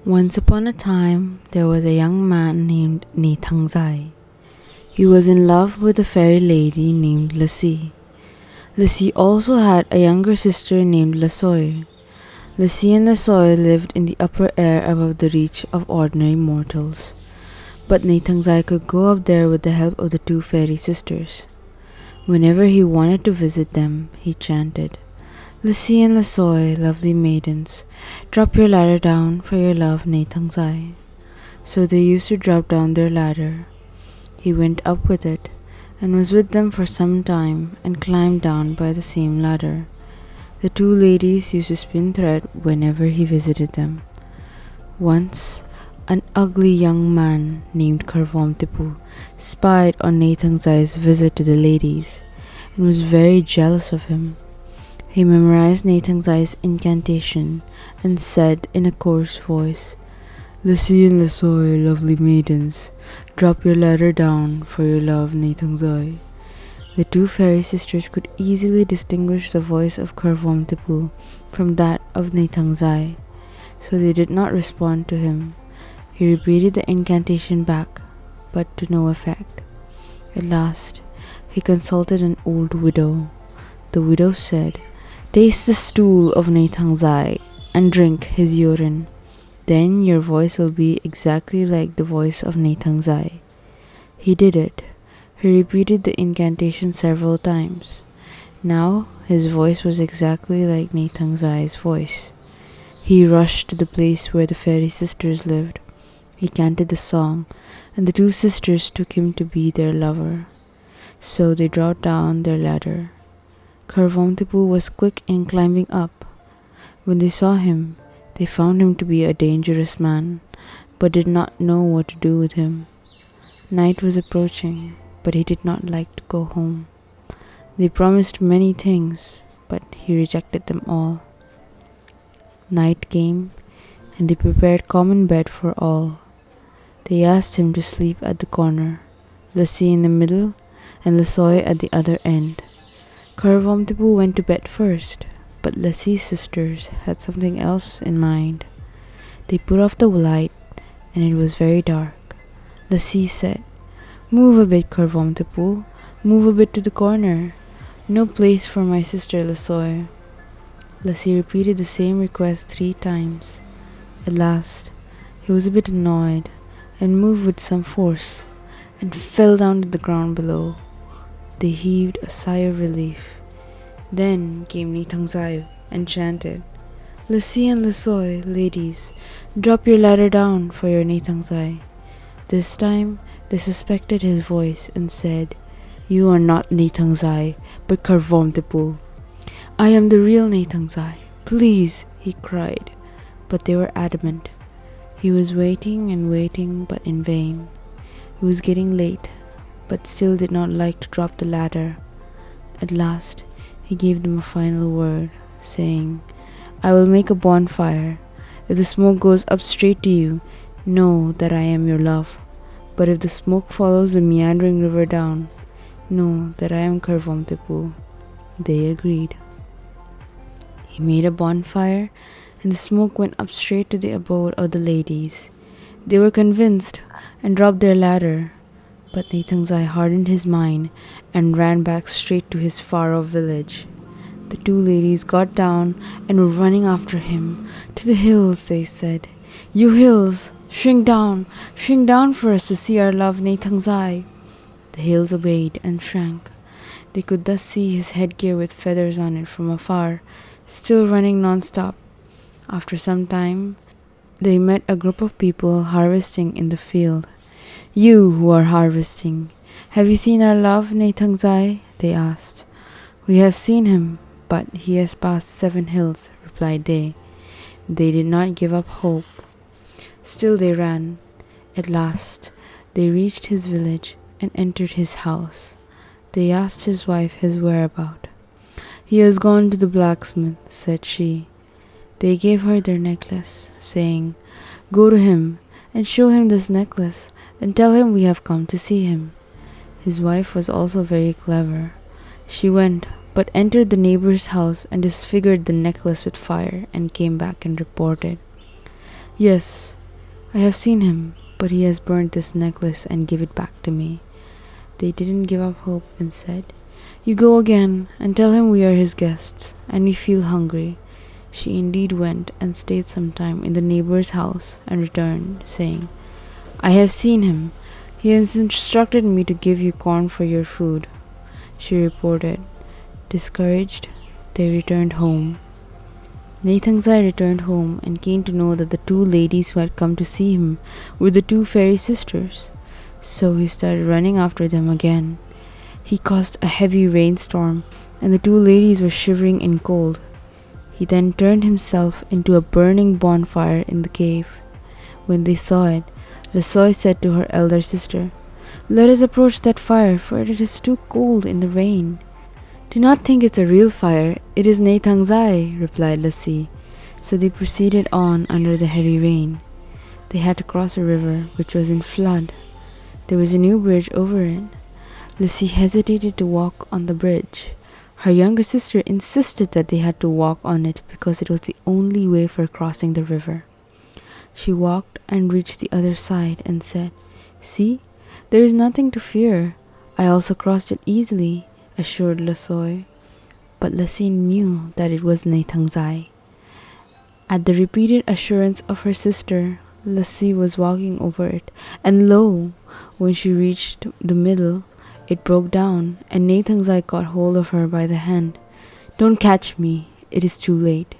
Once upon a time, there was a young man named Neithangzai. He was in love with a fairy lady named Lasi. Lasi also had a younger sister named Lasoi. Lasi and Lasoi lived in the upper air above the reach of ordinary mortals. But Neithangzai could go up there with the help of the two fairy sisters. Whenever he wanted to visit them, he chanted, "Lasi and Lasoi, lovely maidens, drop your ladder down for your love, Neithangzai." So they used to drop down their ladder. He went up with it, and was with them for some time, and climbed down by the same ladder. The two ladies used to spin thread whenever he visited them. Once, an ugly young man named Kharvawmtepu spied on Neithangzai's visit to the ladies, and was very jealous of him. He memorized Neithangzai's incantation, and said in a coarse voice, "Lasi and Lasoi, lovely maidens, drop your ladder down for your love, Neithangzai." The two fairy sisters could easily distinguish the voice of Kharvawmtepu from that of Neithangzai, so they did not respond to him. He repeated the incantation back, but to no effect. At last, he consulted an old widow. The widow said, "Taste the stool of Neithangzai and drink his urine. Then your voice will be exactly like the voice of Neithangzai." He did it. He repeated the incantation several times. Now his voice was exactly like Neithangzai's voice. He rushed to the place where the fairy sisters lived. He canted the song, and the two sisters took him to be their lover. So they dropped down their ladder. Kharvawmtepu was quick in climbing up. When they saw him, they found him to be a dangerous man, but did not know what to do with him. Night was approaching, but he did not like to go home. They promised many things, but he rejected them all. Night came, and they prepared common bed for all. They asked him to sleep at the corner, Lasi in the middle, and Lasoi at the other end. Kharvawmtepu went to bed first, but Lasi's sisters had something else in mind. They put off the light, and it was very dark. Lasi said, "Move a bit, Kharvawmtepu, move a bit to the corner. No place for my sister Lasoi." Lasi repeated the same request 3 times. At last, he was a bit annoyed, and moved with some force, and fell down to the ground below. They heaved a sigh of relief. Then came Neithangzai and chanted, "Lasi and Lasoi, ladies, drop your ladder down for your Neithangzai." This time they suspected his voice and said, "You are not Neithangzai, but Kharvawmtepu." "I am the real Neithangzai, please," he cried, but they were adamant. He was waiting and waiting, but in vain. It was getting late, but still did not like to drop the ladder. At last, he gave them a final word, saying, "I will make a bonfire. If the smoke goes up straight to you, know that I am your love. But if the smoke follows the meandering river down, know that I am Kharvawmtepu." They agreed. He made a bonfire, and the smoke went up straight to the abode of the ladies. They were convinced and dropped their ladder, but Neithangzai hardened his mind and ran back straight to his far-off village. The two ladies got down and were running after him. "To the hills," they said. "You hills, shrink down for us to see our love Neithangzai." The hills obeyed and shrank. They could thus see his headgear with feathers on it from afar, still running non-stop. After some time, they met a group of people harvesting in the field. "You who are harvesting, have you seen our love, Neithangzai?" they asked. "We have seen him, but he has passed 7 hills," replied they. They did not give up hope. Still they ran. At last, they reached his village and entered his house. They asked his wife his whereabout. "He has gone to the blacksmith," said she. They gave her their necklace, saying, "Go to him and show him this necklace, and tell him we have come to see him." His wife was also very clever. She went, but entered the neighbor's house and disfigured the necklace with fire, and came back and reported, "Yes, I have seen him, but he has burnt this necklace and give it back to me. They didn't give up hope and said, You go again and tell him we are his guests and we feel hungry. She indeed went and stayed some time in the neighbor's house and returned, saying, I have seen him. He has instructed me to give you corn for your food. She reported. Discouraged, they returned home. Neithangzai returned home and came to know that the two ladies who had come to see him were the two fairy sisters. So he started running after them again. He caused a heavy rainstorm, and the two ladies were shivering in cold. He then turned himself into a burning bonfire in the cave. When they saw it, Lasi said to her elder sister, Let us approach that fire, for it is too cold in the rain. Do not think it's a real fire, it is Neithangzai, replied Lasi. So they proceeded on under the heavy rain. They had to cross a river which was in flood. There was a new bridge over it. Lasi hesitated to walk on the bridge. Her younger sister insisted that they had to walk on it because it was the only way for crossing the river. She walked and reached the other side and said, See, there is nothing to fear. I also crossed it easily, assured Lasi. But Lasi knew that it was Neithangzai. At the repeated assurance of her sister, Lasi was walking over it, and lo, when she reached the middle, it broke down, and Neithangzai caught hold of her by the hand. Don't catch me, it is too late.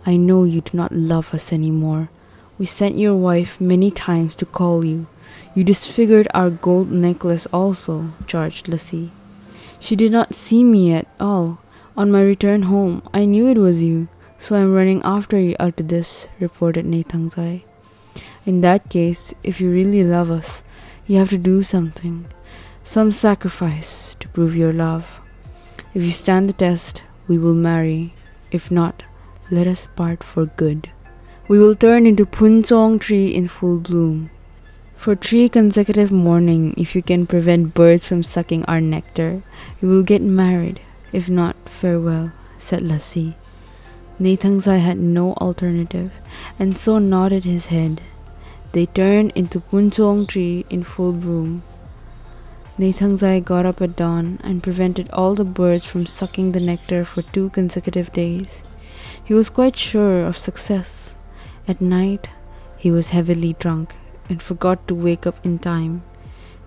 I know you do not love us anymore. We sent your wife many times to call you. You disfigured our gold necklace also, charged Lasi. She did not see me at all. On my return home, I knew it was you, so I am running after you after this, reported Neithangzai. In that case, if you really love us, you have to do something, some sacrifice to prove your love. If you stand the test, we will marry. If not, let us part for good. We will turn into punchong tree in full bloom. For 3 consecutive mornings, if you can prevent birds from sucking our nectar, we will get married. If not, farewell, said Lasi. Neithangzai had no alternative, and so nodded his head. They turned into punchong tree in full bloom. Neithangzai got up at dawn and prevented all the birds from sucking the nectar for 2 consecutive days. He was quite sure of success. At night, he was heavily drunk and forgot to wake up in time.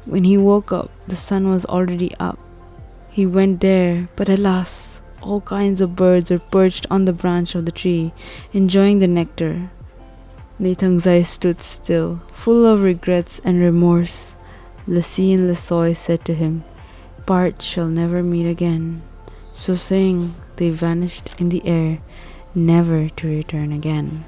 When he woke up, the sun was already up. He went there, but alas, all kinds of birds were perched on the branch of the tree, enjoying the nectar. Neithangzai stood still, full of regrets and remorse. Lasi and Lasi said to him, Part shall never meet again. So saying, they vanished in the air, never to return again.